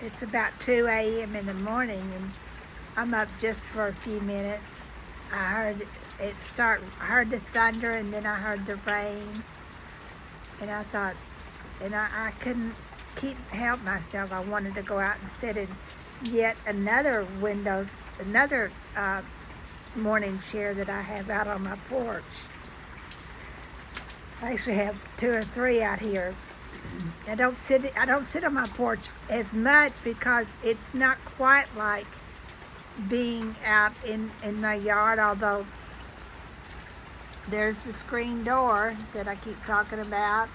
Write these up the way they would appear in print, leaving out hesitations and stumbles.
It's about 2 a.m. in the morning, and I'm up just for a few minutes. I heard it start. I heard the thunder, and then I heard the rain, and I thought, and I couldn't help myself. I wanted to go out and sit in yet another window, another morning chair that I have out on my porch. I actually have 2 or 3 out here. I don't sit on my porch as much because it's not quite like being out in my yard, although there's the screen door that I keep talking about,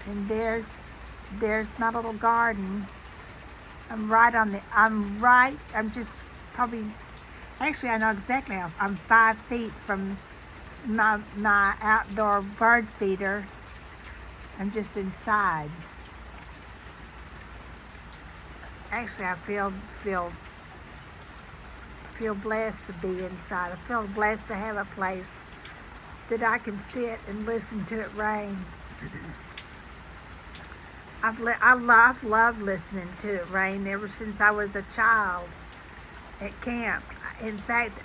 and there's my little garden. I'm just probably, actually I know exactly, I'm 5 feet from my outdoor bird feeder. I'm just inside. Actually, I feel blessed to be inside. I feel blessed to have a place that I can sit and listen to it rain. I've loved listening to it rain ever since I was a child at camp. In fact,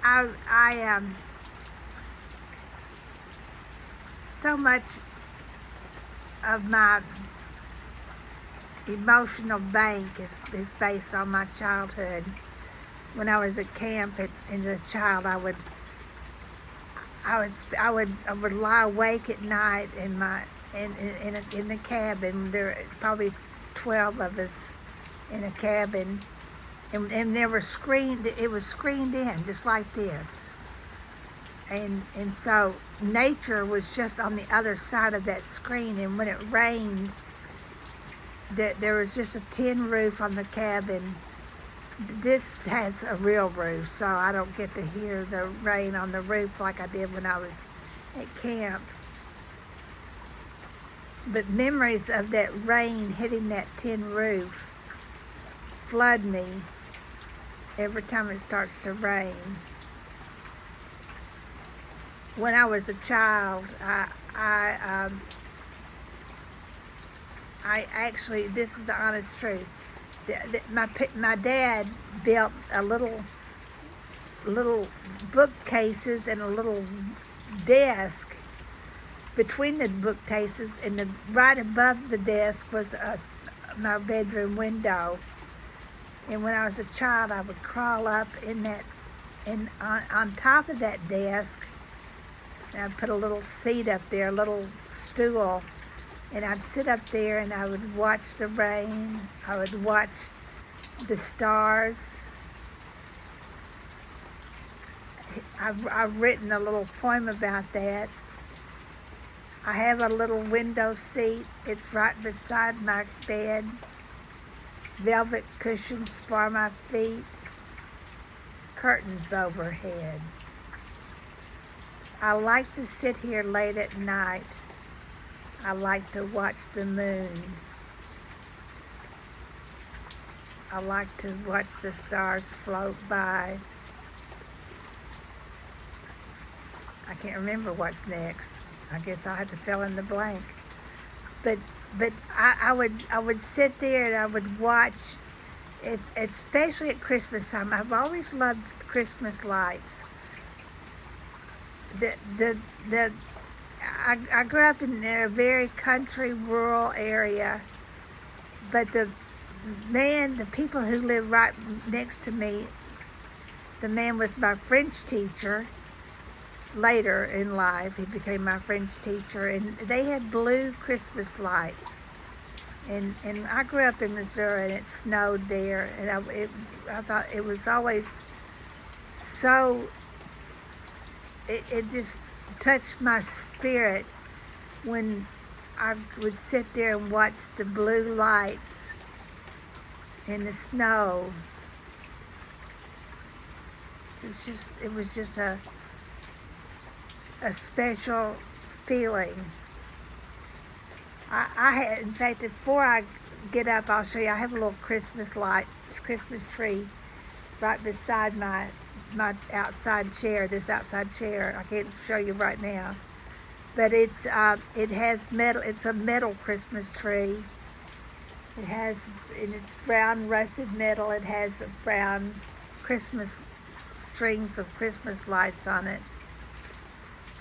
I so much of my emotional bank is based on my childhood. When I was at camp as a child, I would lie awake at night in the cabin. There were probably 12 of us in a cabin, and there were it was screened in just like this. And so nature was just on the other side of that screen, and when it rained, there was just a tin roof on the cabin. This has a real roof, so I don't get to hear the rain on the roof like I did when I was at camp. But memories of that rain hitting that tin roof flood me every time it starts to rain. When I was a child, I actually, this is the honest truth. My dad built a little bookcases and a little desk between the bookcases, and right above the desk was my bedroom window. And when I was a child, I would crawl up on top of that desk. And I'd put a little seat up there, a little stool, and I'd sit up there and I would watch the rain. I would watch the stars. I've written a little poem about that. I have a little window seat. It's right beside my bed. Velvet cushions for my feet. Curtains overhead. I like to sit here late at night. I like to watch the moon. I like to watch the stars float by. I can't remember what's next. I guess I'll have to fill in the blank. But I would sit there and I would watch, especially at Christmas time. I've always loved Christmas lights. I grew up in a very country, rural area, but the people who lived right next to me, the man was my French teacher. Later in life, he became my French teacher, and they had blue Christmas lights. And I grew up in Missouri, and it snowed there, and I thought it was always so. It just touched my spirit when I would sit there and watch the blue lights in the snow. It was just a special feeling. I had, in fact, before I get up, I'll show you. I have a little Christmas tree right beside my outside chair. This outside chair, I can't show you right now, but it has metal. It's a metal Christmas tree It has, in its brown rusted metal, it has brown Christmas strings of Christmas lights on it.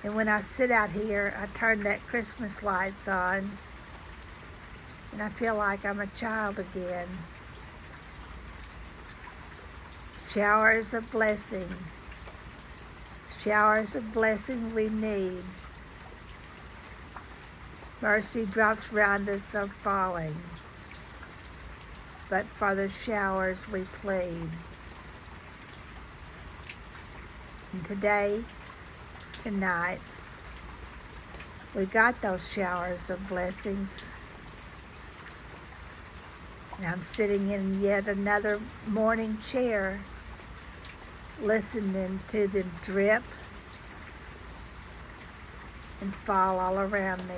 And when I sit out here, I turn that Christmas lights on, and I feel like I'm a child again. Showers of blessing. Showers of blessing we need. Mercy drops round us are falling, but for the showers we plead. And today, tonight, we got those showers of blessings. And I'm sitting in yet another morning chair, listening to them drip and fall all around me.